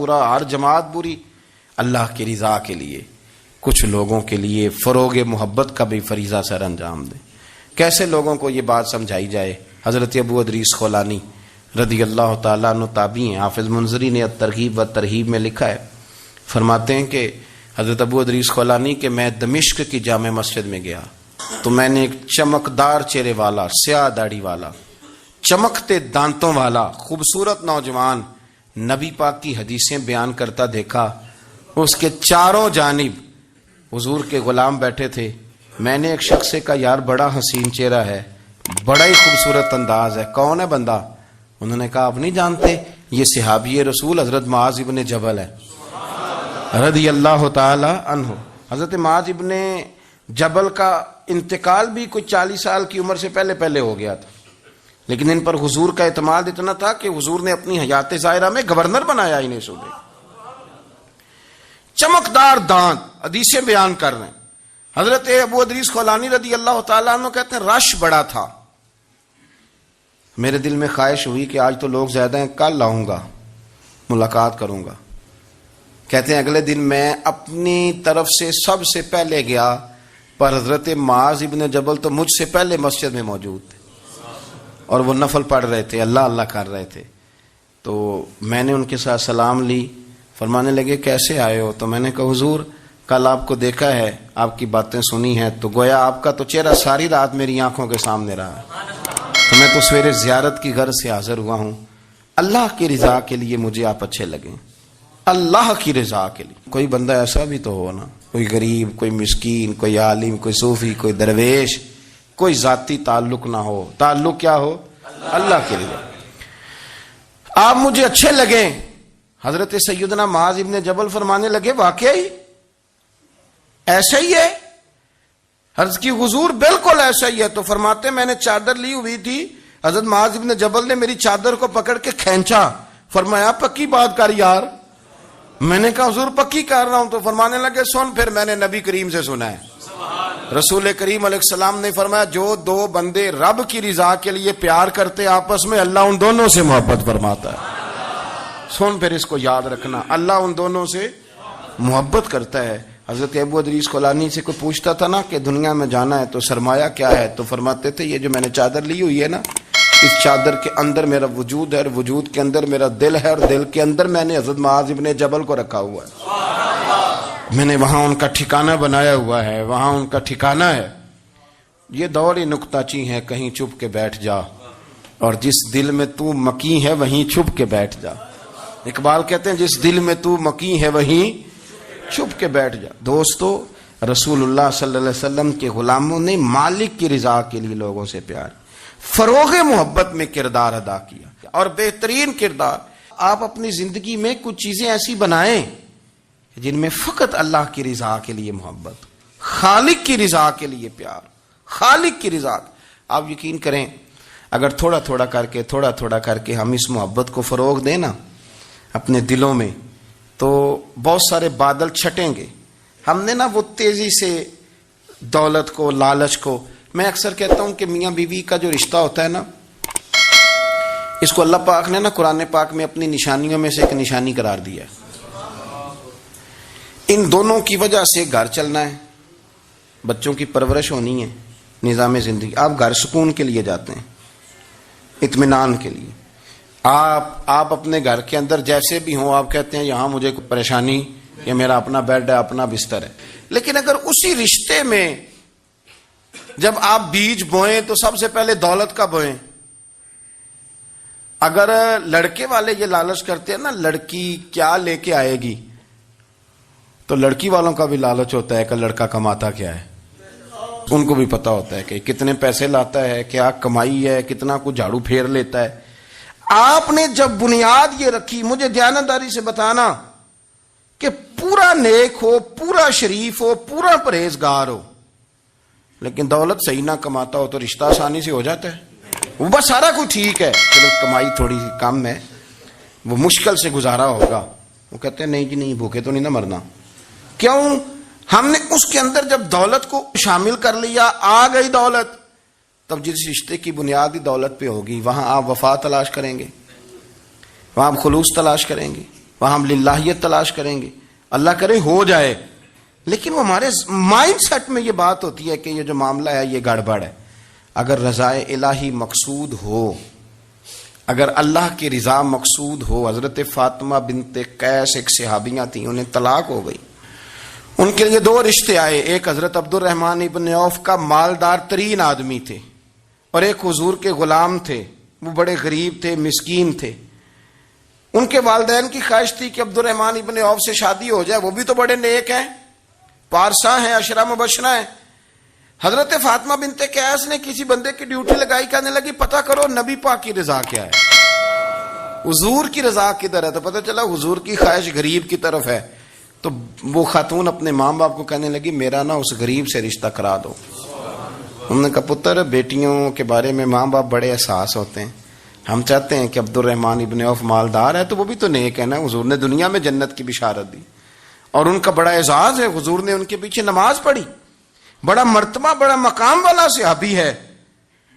برا، ہر جماعت بری. اللہ کی رضا کے لیے کچھ لوگوں کے لیے فروغ محبت کا بھی فریضہ سر انجام دیں. کیسے لوگوں کو یہ بات سمجھائی جائے؟ حضرت ابو ادریس خولانی رضی اللہ تعالیٰ عنہ تابعی ہیں. حافظ منذری نے الترغیب و ترہیب میں لکھا ہے، فرماتے ہیں کہ حضرت ابو ادریس خولانی کہ میں دمشق کی جامع مسجد میں گیا تو میں نے ایک چمکدار چہرے والا، سیاہ داڑھی والا، چمکتے دانتوں والا خوبصورت نوجوان نبی پاک کی حدیثیں بیان کرتا دیکھا. اس کے چاروں جانب حضور کے غلام بیٹھے تھے. میں نے ایک شخص سے کہا یار بڑا حسین چہرہ ہے، بڑا ہی خوبصورت انداز ہے، کون ہے بندہ؟ انہوں نے کہا آپ نہیں جانتے، یہ صحابی رسول حضرت معاذ ابن جبل ہے رضی اللہ تعالی عنہ. حضرت معاذ ابن جبل کا انتقال بھی کوئی 40 سال کی عمر سے پہلے ہو گیا تھا، لیکن ان پر حضور کا اعتماد اتنا تھا کہ حضور نے اپنی حیات ظاہرہ میں گورنر بنایا انہیں صوبے. چمکدار دانت، حدیثیں بیان کر رہے ہیں. حضرت ابو ادریس خولانی رضی اللہ تعالیٰ عنہ کہتے ہیں رش بڑا تھا. میرے دل میں خواہش ہوئی کہ آج تو لوگ زیادہ ہیں، کل آؤں گا ملاقات کروں گا. کہتے ہیں اگلے دن میں اپنی طرف سے سب سے پہلے گیا، پر حضرت معاذ ابن جبل تو مجھ سے پہلے مسجد میں موجود تھے اور وہ نفل پڑھ رہے تھے، اللہ اللہ کر رہے تھے. تو میں نے ان کے ساتھ سلام لی. فرمانے لگے کیسے آئے ہو؟ تو میں نے کہا حضور کل آپ کو دیکھا ہے، آپ کی باتیں سنی ہیں، تو گویا آپ کا تو چہرہ ساری رات میری آنکھوں کے سامنے رہا، تو میں تو سویرے زیارت کی غرض سے حاضر ہوا ہوں. اللہ کی رضا کے لیے مجھے آپ اچھے لگیں، اللہ کی رضا کے لیے. کوئی بندہ ایسا بھی تو ہو نا، کوئی غریب، کوئی مسکین، کوئی عالم، کوئی صوفی، کوئی درویش، کوئی ذاتی تعلق نہ ہو. تعلق کیا ہو؟ اللہ کی رضا. آپ مجھے اچھے لگیں. حضرت سیدنا معاذ ابن جبل فرمانے لگے واقعی ایسا ہی ہے؟ عرض کی حضور بالکل ایسا ہی ہے. تو فرماتے میں نے چادر لی ہوئی تھی، حضرت معاذ ابن جبل نے میری چادر کو پکڑ کے کھینچا. فرمایا پکی بات کر یار. میں نے کہا حضور پکی کر رہا ہوں. تو فرمانے لگے سن پھر میں نے نبی کریم سے سنا ہے، رسول کریم علیہ السلام نے فرمایا جو دو بندے رب کی رضا کے لیے پیار کرتے آپس میں، اللہ ان دونوں سے محبت فرماتا ہے. سن پھر اس کو یاد رکھنا، اللہ ان دونوں سے محبت کرتا ہے. حضرت ابو ادریس خولانی سے کوئی پوچھتا تھا نا کہ دنیا میں جانا ہے تو سرمایہ کیا ہے، تو فرماتے تھے یہ جو میں نے چادر لی ہوئی ہے نا، اس چادر کے اندر میرا وجود ہے اور وجود کے اندر میرا دل ہے اور دل کے اندر میں نے حضرت معاذ ابن جبل کو رکھا ہوا ہے، میں نے وہاں ان کا ٹھکانہ بنایا ہوا ہے، وہاں ان کا ٹھکانہ ہے. یہ دور ہی نکتہ چی ہے، کہیں چھپ کے بیٹھ جا، اور جس دل میں تو مکی ہے وہیں چھپ کے بیٹھ جا. اقبال کہتے ہیں جس دل میں تو مکی ہے وہیں چھپ کے بیٹھ جا. دوستو رسول اللہ صلی اللہ علیہ وسلم کے غلاموں نے مالک کی رضا کے لیے لوگوں سے پیار، فروغ محبت میں کردار ادا کیا، اور بہترین کردار. آپ اپنی زندگی میں کچھ چیزیں ایسی بنائیں جن میں فقط اللہ کی رضا کے لیے محبت، خالق کی رضا کے لیے پیار، خالق کی رضا. آپ یقین کریں اگر تھوڑا تھوڑا کر کے ہم اس محبت کو فروغ دیں نا اپنے دلوں میں، تو بہت سارے بادل چھٹیں گے. ہم نے نا وہ تیزی سے دولت کو، لالچ کو، میں اکثر کہتا ہوں کہ میاں بیوی کا جو رشتہ ہوتا ہے نا، اس کو اللہ پاک نے نا قرآن پاک میں اپنی نشانیوں میں سے ایک نشانی قرار دیا ہے. ان دونوں کی وجہ سے گھر چلنا ہے، بچوں کی پرورش ہونی ہے، نظام زندگی. آپ گھر سکون کے لیے جاتے ہیں، اطمینان کے لیے. آپ اپنے گھر کے اندر جیسے بھی ہوں، آپ کہتے ہیں یہاں مجھے کوئی پریشانی، یہ میرا اپنا بیڈ ہے، اپنا بستر ہے. لیکن اگر اسی رشتے میں جب آپ بیج بوئیں تو سب سے پہلے دولت کا بوئیں. اگر لڑکے والے یہ لالچ کرتے ہیں نا لڑکی کیا لے کے آئے گی، تو لڑکی والوں کا بھی لالچ ہوتا ہے کہ لڑکا کماتا کیا ہے. ان کو بھی پتا ہوتا ہے کہ کتنے پیسے لاتا ہے، کیا کمائی ہے، کتنا کچھ جھاڑو پھیر لیتا ہے. آپ نے جب بنیاد یہ رکھی، مجھے دیانتداری سے بتانا کہ پورا نیک ہو، پورا شریف ہو، پورا پرہیزگار ہو، لیکن دولت صحیح نہ کماتا ہو تو رشتہ آسانی سے ہو جاتا ہے. وہ بس سارا کچھ ٹھیک ہے، چلو کمائی تھوڑی سی کم ہے، وہ مشکل سے گزارا ہوگا. وہ کہتے ہیں نہیں جی نہیں، بھوکے تو نہیں نہ مرنا. کیوں؟ ہم نے اس کے اندر جب دولت کو شامل کر لیا، آ گئی دولت، تب جس رشتے کی بنیادی دولت پہ ہوگی وہاں آپ وفا تلاش کریں گے، وہاں آپ خلوص تلاش کریں گے، وہاں ہم للہیت تلاش کریں گے، اللہ کرے ہو جائے، لیکن وہ ہمارے مائنڈ سیٹ میں یہ بات ہوتی ہے کہ یہ جو معاملہ ہے یہ گڑبڑ ہے۔ اگر رضائے الہی مقصود ہو، اگر اللہ کی رضا مقصود ہو، حضرت فاطمہ بنت قیس ایک صحابیہ تھیں، انہیں طلاق ہو گئی، ان کے لیے دو رشتے آئے، ایک حضرت عبد الرحمن ابن عوف کا مالدار ترین آدمی تھے، اور ایک حضور کے غلام تھے، وہ بڑے غریب تھے، مسکین تھے۔ ان کے والدین کی خواہش تھی کہ عبد الرحمن ابن عوف سے شادی ہو جائے، وہ بھی تو بڑے نیک ہیں، پارسا ہیں، عشرہ مبشرہ ہیں۔ حضرت فاطمہ بنت قیس نے کسی بندے کی ڈیوٹی لگائی، کہنے لگی پتہ کرو نبی پاک کی رضا کیا ہے، حضور کی رضا کدھر ہے، تو پتہ چلا حضور کی خواہش غریب کی طرف ہے۔ تو وہ خاتون اپنے ماں باپ کو کہنے لگی میرا نا اس غریب سے رشتہ کرا دو۔ ہم نے کہا پتر، بیٹیوں کے بارے میں ماں باپ بڑے احساس ہوتے ہیں، ہم چاہتے ہیں کہ عبد الرحمن ابن عوف مالدار ہے تو وہ بھی تو نیک ہے نا، حضور نے دنیا میں جنت کی بشارت دی اور ان کا بڑا اعزاز ہے، حضور نے ان کے پیچھے نماز پڑھی، بڑا مرتبہ بڑا مقام والا صحابی ہے،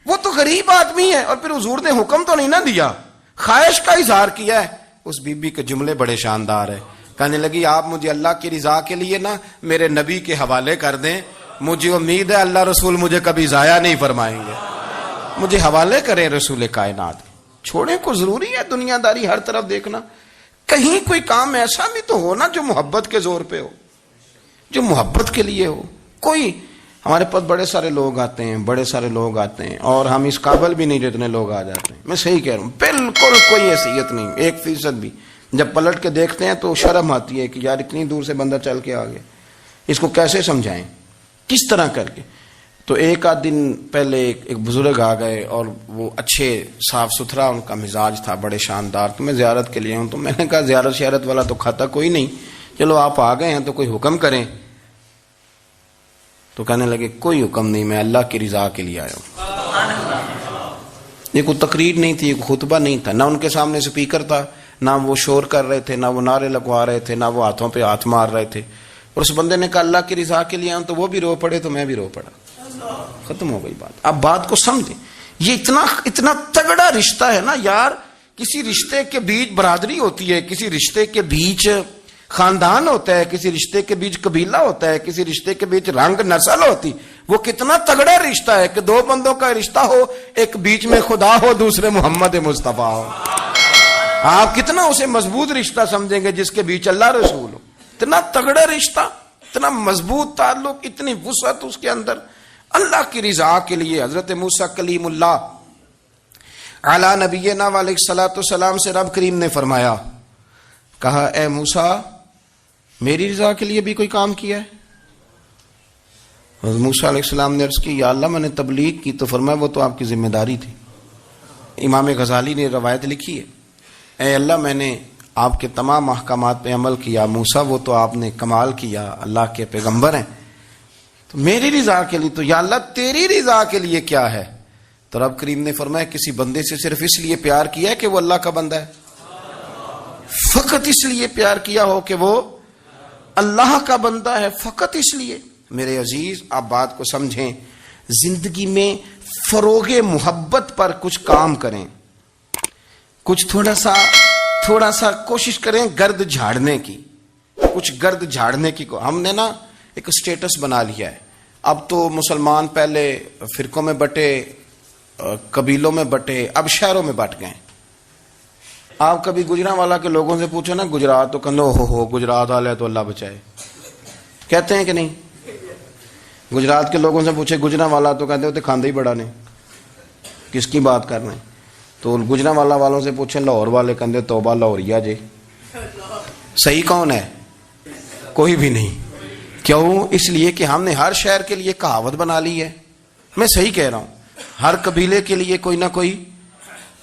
وہ تو غریب آدمی ہے، اور پھر حضور نے حکم تو نہیں نہ دیا، خواہش کا اظہار کیا ہے۔ اس بی بی کے جملے بڑے شاندار ہیں، کہنے لگی آپ مجھے اللہ کی رضا کے لیے نا میرے نبی کے حوالے کر دیں، مجھے امید ہے اللہ رسول مجھے کبھی ضائع نہیں فرمائیں گے، مجھے حوالے کریں رسول کائنات۔ چھوڑیں کو ضروری ہے دنیا داری ہر طرف دیکھنا، کہیں کوئی کام ایسا بھی تو ہو نا جو محبت کے زور پہ ہو، جو محبت کے لیے ہو۔ کوئی ہمارے پاس بڑے سارے لوگ آتے ہیں، بڑے سارے لوگ آتے ہیں، اور ہم اس قابل بھی نہیں جتنے لوگ آ جاتے ہیں، میں صحیح کہہ رہا ہوں، بالکل کوئی حیثیت نہیں، 1% بھی۔ جب پلٹ کے دیکھتے ہیں تو شرم آتی ہے کہ یار اتنی دور سے بندہ چل کے آ گیا، اس کو کیسے سمجھائیں، کس طرح کر کے۔ تو ایک آدھ دن پہلے ایک بزرگ آ گئے، اور وہ اچھے صاف ستھرا ان کا مزاج تھا، بڑے شاندار، تو میں زیارت کے لیے ہوں، تو میں نے کہا زیارت شیارت والا تو کھاتا کوئی نہیں، چلو آپ آ گئے ہیں تو کوئی حکم کریں۔ تو کہنے لگے کوئی حکم نہیں، میں اللہ کی رضا کے لیے آیا ہوں۔ یہ کوئی تقریر نہیں تھی، کوئی خطبہ نہیں تھا، نہ ان کے سامنے سپیکر تھا، نہ وہ شور کر رہے تھے، نہ وہ نعرے لگوا رہے تھے، نہ وہ ہاتھوں پہ ہاتھ مار رہے تھے، اور اس بندے نے کہا اللہ کی رضا کے لیے آیا ہوں، تو وہ بھی رو پڑے تو میں بھی رو پڑا، ختم ہو گئی بات۔ اب بات کو سمجھیں، یہ اتنا تگڑا رشتہ ہے نا یار، کسی رشتے کے بیچ برادری ہوتی ہے، کسی رشتے کے بیچ خاندان ہوتا ہے، کسی رشتے کے بیچ قبیلہ ہوتا ہے، کسی رشتے کے بیچ رنگ نسل ہوتی، وہ کتنا تگڑا رشتہ ہے کہ دو بندوں کا رشتہ ہو، ایک بیچ میں خدا ہو، دوسرے محمد مصطفیٰ ہو، آپ کتنا اسے مضبوط رشتہ سمجھیں گے جس کے بیچ اللہ رسول ہو۔ اتنا تگڑا رشتہ، اتنا مضبوط تعلق، اتنی وسعت اس کے اندر، اللہ کی رضا کے لیے۔ حضرت موسیٰ کلیم اللہ علی نبینا علیہ الصلوۃ والسلام سے رب کریم نے فرمایا، کہا اے موسیٰ میری رضا کے لیے بھی کوئی کام کیا ہے؟ حضرت موسیٰ علیہ السلام نے عرض کی یا اللہ میں نے تبلیغ کی، تو فرمایا وہ تو آپ کی ذمہ داری تھی۔ امام غزالی نے روایت لکھی ہے، اے اللہ میں نے آپ کے تمام احکامات پہ عمل کیا، موسیٰ وہ تو آپ نے کمال کیا، اللہ کے پیغمبر ہیں، تو میری رضا کے لیے، تو یا اللہ تیری رضا کے لیے کیا ہے؟ تو رب کریم نے فرمایا کسی بندے سے صرف اس لیے پیار کیا ہے کہ وہ اللہ کا بندہ ہے، فقط اس لیے پیار کیا ہو کہ وہ اللہ کا بندہ ہے، فقط اس لیے۔ میرے عزیز آپ بات کو سمجھیں، زندگی میں فروغ محبت پر کچھ کام کریں، کچھ تھوڑا سا کوشش کریں گرد جھاڑنے کی، کچھ گرد جھاڑنے کی کو ہم نے نا ایک سٹیٹس بنا لیا ہے۔ اب تو مسلمان پہلے فرقوں میں بٹے، قبیلوں میں بٹے، اب شہروں میں بٹ گئے۔ آپ کبھی گجرانوالا کے لوگوں سے پوچھو نا گجرات، تو کہنے ہو گجرات والے تو اللہ بچائے، کہتے ہیں کہ نہیں؟ گجرات کے لوگوں سے پوچھے گجرانوالا تو کہتے ہوتے کھاندے ہی بڑا نے، کس کی بات کر رہے ہیں؟ تو گجرانوالا والوں سے پوچھیں لاہور والے کہتے توبہ لاہوریا جے۔ صحیح کون ہے؟ کوئی بھی نہیں۔ کیوں؟ اس لیے کہ ہم نے ہر شہر کے لیے کہاوت بنا لی ہے، میں صحیح کہہ رہا ہوں، ہر قبیلے کے لیے کوئی نہ کوئی،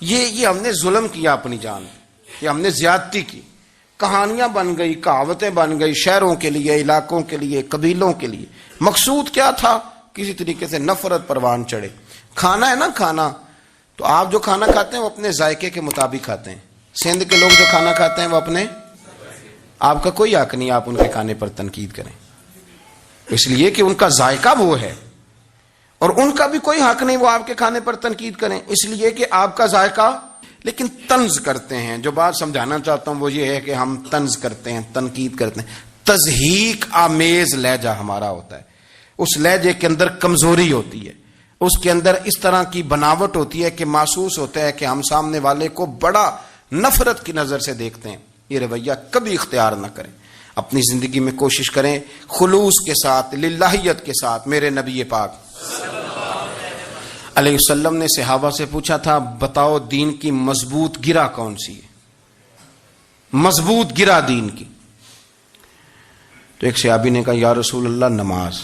یہ ہم نے ظلم کیا اپنی جان، یہ ہم نے زیادتی کی، کہانیاں بن گئی، کہاوتیں بن گئی، شہروں کے لیے، علاقوں کے لیے، قبیلوں کے لیے۔ مقصود کیا تھا؟ کسی طریقے سے نفرت پروان چڑھے۔ کھانا ہے نا، کھانا تو آپ جو کھانا کھاتے ہیں وہ اپنے ذائقے کے مطابق کھاتے ہیں، سندھ کے لوگ جو کھانا کھاتے ہیں وہ اپنے، آپ کا کوئی حق نہیں آپ ان کے کھانے پر تنقید کریں، اس لیے کہ ان کا ذائقہ وہ ہے، اور ان کا بھی کوئی حق نہیں وہ آپ کے کھانے پر تنقید کریں، اس لیے کہ آپ کا ذائقہ لیکن طنز کرتے ہیں. جو بات سمجھانا چاہتا ہوں وہ یہ ہے کہ ہم طنز کرتے ہیں, تنقید کرتے ہیں. تضحیک آمیز لہجہ ہمارا ہوتا ہے. اس لہجے کے اندر کمزوری ہوتی ہے, اس کے اندر اس طرح کی بناوٹ ہوتی ہے کہ محسوس ہوتا ہے کہ ہم سامنے والے کو بڑا نفرت کی نظر سے دیکھتے ہیں. یہ رویہ کبھی اختیار نہ کریں. اپنی زندگی میں کوشش کریں خلوص کے ساتھ, للہیت کے ساتھ. میرے نبی پاک علیہ وسلم نے صحابہ سے پوچھا تھا, بتاؤ دین کی مضبوط گرہ کون سی ہے, مضبوط گرہ دین کی. تو ایک صحابی نے کہا یا رسول اللہ نماز.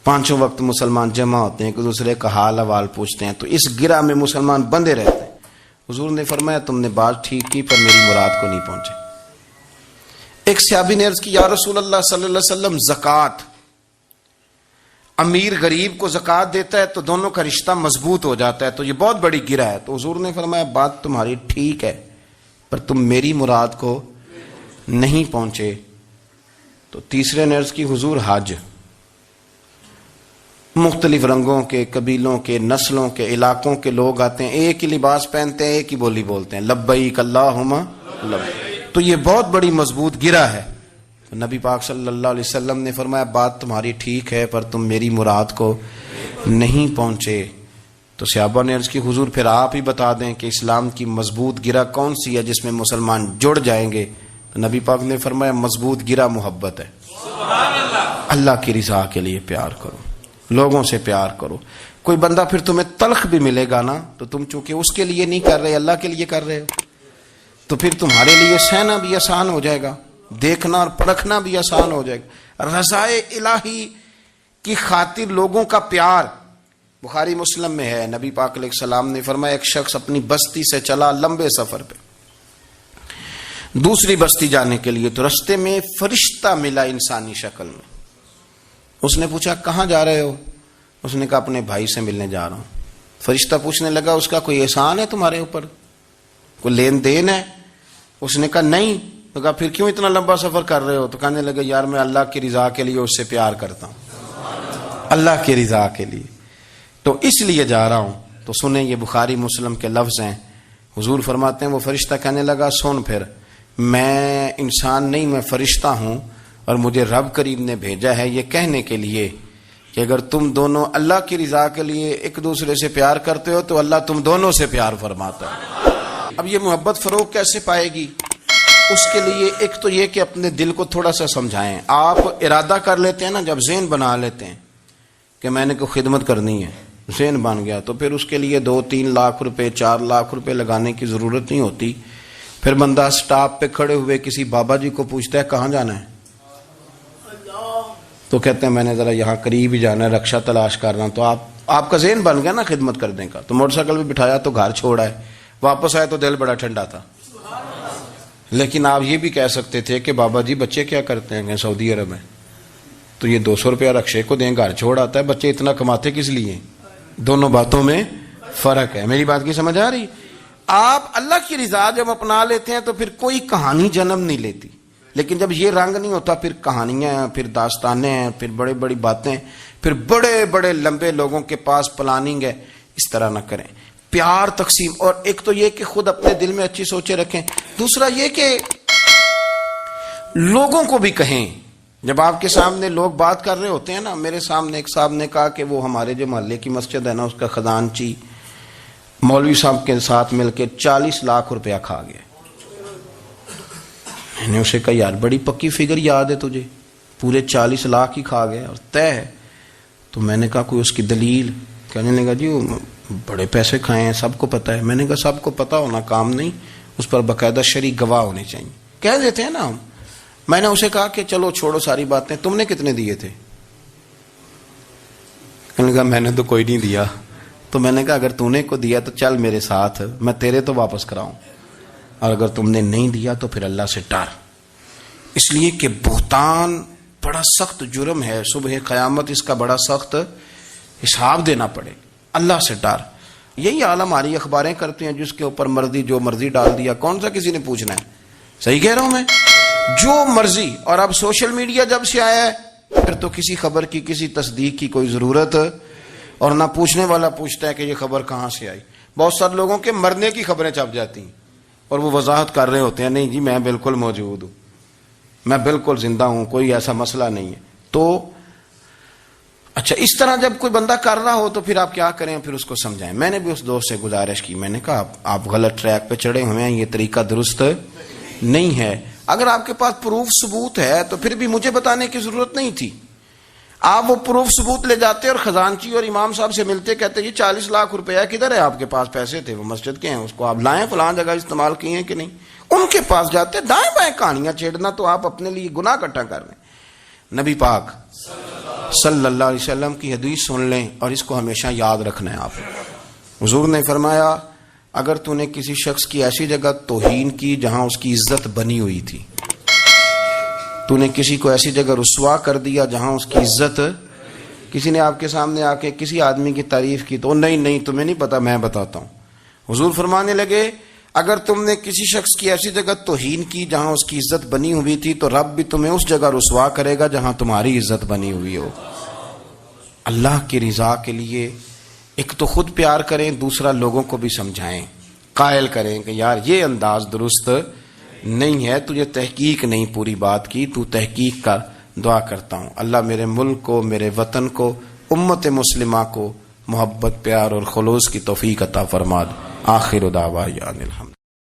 5 وقت مسلمان جمع ہوتے ہیں, ایک دوسرے کا حال احوال پوچھتے ہیں, تو اس گرہ میں مسلمان بندے رہتے ہیں. حضور نے فرمایا تم نے بات ٹھیک کی پر میری مراد کو نہیں پہنچے. ایک صحابی نے عرض کی یا رسول اللہ صلی اللہ علیہ وسلم زکوٰۃ, امیر غریب کو زکوٰۃ دیتا ہے تو دونوں کا رشتہ مضبوط ہو جاتا ہے, تو یہ بہت بڑی گرہ ہے. تو حضور نے فرمایا بات تمہاری ٹھیک ہے پر تم میری مراد کو نہیں پہنچے. تو تیسرے نے عرض کی حضور حج, مختلف رنگوں کے, قبیلوں کے, نسلوں کے, علاقوں کے لوگ آتے ہیں, ایک ہی لباس پہنتے ہیں, ایک ہی بولی بولتے ہیں, لبیک اللہم لبیک. تو یہ بہت بڑی مضبوط گرہ ہے. تو نبی پاک صلی اللہ علیہ وسلم نے فرمایا بات تمہاری ٹھیک ہے پر تم میری مراد کو نہیں پہنچے. تو صحابہ نے عرض کی حضور پھر آپ ہی بتا دیں کہ اسلام کی مضبوط گرہ کون سی ہے جس میں مسلمان جڑ جائیں گے. تو نبی پاک نے فرمایا مضبوط گرہ محبت ہے. اللہ کی رضا کے لیے پیار کرو, لوگوں سے پیار کرو. کوئی بندہ پھر تمہیں تلخ بھی ملے گا نا, تو تم چونکہ اس کے لیے نہیں کر رہے, اللہ کے لیے کر رہے ہو, تو پھر تمہارے لیے سہنا بھی آسان ہو جائے گا, دیکھنا اور پرکھنا بھی آسان ہو جائے گا. رضائے الہی کی خاطر لوگوں کا پیار. بخاری مسلم میں ہے, نبی پاک علیہ السلام نے فرمایا ایک شخص اپنی بستی سے چلا لمبے سفر پہ دوسری بستی جانے کے لیے, تو رستے میں فرشتہ ملا انسانی شکل میں. اس نے پوچھا کہاں جا رہے ہو؟ اس نے کہا اپنے بھائی سے ملنے جا رہا ہوں. فرشتہ پوچھنے لگا اس کا کوئی احسان ہے تمہارے اوپر, کوئی لین دین ہے؟ اس نے کہا نہیں. تو کہا پھر کیوں اتنا لمبا سفر کر رہے ہو؟ تو کہنے لگے یار میں اللہ کی رضا کے لیے اس سے پیار کرتا ہوں, اللہ کی رضا کے لیے, تو اس لیے جا رہا ہوں. تو سنیں یہ بخاری مسلم کے لفظ ہیں. حضور فرماتے ہیں وہ فرشتہ کہنے لگا سن پھر, میں انسان نہیں میں فرشتہ ہوں, اور مجھے رب کریم نے بھیجا ہے یہ کہنے کے لیے کہ اگر تم دونوں اللہ کی رضا کے لیے ایک دوسرے سے پیار کرتے ہو تو اللہ تم دونوں سے پیار فرماتا ہے. اب یہ محبت فروغ کیسے پائے گی؟ اس کے لیے ایک تو یہ کہ اپنے دل کو تھوڑا سا سمجھائیں. آپ ارادہ کر لیتے ہیں نا, جب ذہن بنا لیتے ہیں کہ میں نے کوئی خدمت کرنی ہے, ذہن بن گیا, تو پھر اس کے لیے 2-3 لاکھ روپے 4 لاکھ روپے لگانے کی ضرورت نہیں ہوتی. پھر بندہ سٹاپ پہ کھڑے ہوئے کسی بابا جی کو پوچھتا ہے کہاں جانا ہے, تو کہتے ہیں میں نے ذرا یہاں قریب ہی جانا ہے, رکشہ تلاش کر رہا ہوں. تو آپ کا ذہن بن گیا نا خدمت کرنے کا. تو موٹر سائیکل پہ بٹھایا تو گھر چھوڑا ہے, واپس آئے تو دل بڑا ٹھنڈا تھا. لیکن آپ یہ بھی کہہ سکتے تھے کہ بابا جی بچے کیا کرتے ہیں سعودی عرب میں, تو یہ 200 روپیہ رکشے کو دیں, گھر چھوڑ آتا ہے, بچے اتنا کماتے کس لیے؟ دونوں باتوں میں فرق ہے. میری بات کی سمجھ آ رہی؟ آپ اللہ کی رضا جب اپنا لیتے ہیں تو پھر کوئی کہانی جنم نہیں لیتی. لیکن جب یہ رنگ نہیں ہوتا پھر کہانیاں ہیں, پھر داستانیں ہیں, پھر بڑی بڑی باتیں, پھر بڑے بڑے لمبے لوگوں کے پاس پلاننگ ہے. اس طرح نہ کریں. پیار تقسیم. اور ایک تو یہ کہ خود اپنے دل میں اچھی سوچیں رکھیں, دوسرا یہ کہ لوگوں کو بھی کہیں. جب آپ کے سامنے لوگ بات کر رہے ہوتے ہیں نا, میرے سامنے ایک صاحب نے کہا کہ وہ ہمارے جو محلے کی مسجد ہے نا اس کا خزانچی مولوی صاحب کے ساتھ مل کے 40 لاکھ روپیہ کھا گیا. میں نے اسے کہا یار بڑی پکی فگر یاد ہے تجھے, پورے 40 لاکھ ہی کھا گیا اور طے ہے. تو میں نے کہا کوئی اس کی دلیل؟ کہنے لگا جی وہ بڑے پیسے کھائے ہیں, سب کو پتا ہے. میں نے کہا سب کو پتا ہونا کام نہیں, اس پر باقاعدہ شرعی گواہ ہونے چاہیے. کہہ دیتے ہیں نا ہم. میں نے اسے کہا کہ چلو چھوڑو ساری باتیں, تم نے کتنے دیے تھے؟ کہنے لگا میں نے تو کوئی نہیں دیا. تو میں نے کہا اگر تو نے کو دیا تو چل میرے ساتھ, میں تیرے تو واپس کراؤں, اور اگر تم نے نہیں دیا تو پھر اللہ سے ڈر. اس لیے کہ بہتان بڑا سخت جرم ہے, صبح قیامت اس کا بڑا سخت حساب دینا پڑے. اللہ سے ڈر. یہی حال ہماری اخباریں کرتی ہیں, جس کے اوپر مرضی جو مرضی ڈال دیا, کون سا کسی نے پوچھنا ہے؟ صحیح کہہ رہا ہوں میں؟ جو مرضی. اور اب سوشل میڈیا جب سے آیا ہے پھر تو کسی خبر کی کسی تصدیق کی کوئی ضرورت, اور نہ پوچھنے والا پوچھتا ہے کہ یہ خبر کہاں سے آئی. بہت سارے لوگوں کے مرنے کی خبریں چھپ جاتی ہیں اور وہ وضاحت کر رہے ہوتے ہیں نہیں جی میں بالکل موجود ہوں، میں بالکل زندہ ہوں، کوئی ایسا مسئلہ نہیں ہے. تو اچھا اس طرح جب کوئی بندہ کر رہا ہو تو پھر آپ کیا کریں؟ پھر اس کو سمجھائیں. میں نے بھی اس دوست سے گزارش کی، میں نے کہا آپ غلط ٹریک پہ چڑھے ہوئے ہیں، یہ طریقہ درست نہیں ہے. اگر آپ کے پاس پروف ثبوت ہے تو پھر بھی مجھے بتانے کی ضرورت نہیں تھی. آپ وہ پروف ثبوت لے جاتے اور خزانچی اور امام صاحب سے ملتے، کہتے یہ 40 لاکھ روپیہ کدھر ہے؟ آپ کے پاس پیسے تھے، وہ مسجد کے ہیں، اس کو آپ لائیں، فلاں جگہ استعمال کیے ہیں کہ نہیں. ان کے پاس جاتے دائیں بائیں کہانیاں چھیڑنا تو آپ اپنے لیے گناہ اکٹھا کر رہے ہیں. نبی پاک صلی اللہ علیہ وسلم کی حدیث سن لیں اور اس کو ہمیشہ یاد رکھنا ہے. آپ حضور نے فرمایا اگر تو نے کسی شخص کی ایسی جگہ توہین کی جہاں اس کی عزت بنی ہوئی تھی، تو نے کسی کو ایسی جگہ رسوا کر دیا جہاں اس کی عزت، کسی نے آپ کے سامنے آ کے کسی آدمی کی تعریف کی تو نہیں تمہیں نہیں پتا میں بتاتا ہوں. حضور فرمانے لگے اگر تم نے کسی شخص کی ایسی جگہ توہین کی جہاں اس کی عزت بنی ہوئی تھی تو رب بھی تمہیں اس جگہ رسوا کرے گا جہاں تمہاری عزت بنی ہوئی ہو. اللہ کی رضا کے لیے ایک تو خود پیار کریں، دوسرا لوگوں کو بھی سمجھائیں، قائل کریں کہ یار یہ انداز درست نہیں ہے، تجھے تحقیق نہیں پوری بات کی، تو تحقیق کا. دعا کرتا ہوں اللہ میرے ملک کو، میرے وطن کو، امت مسلمہ کو محبت، پیار اور خلوص کی توفیق عطا فرما. آخر دعوانا الحمد.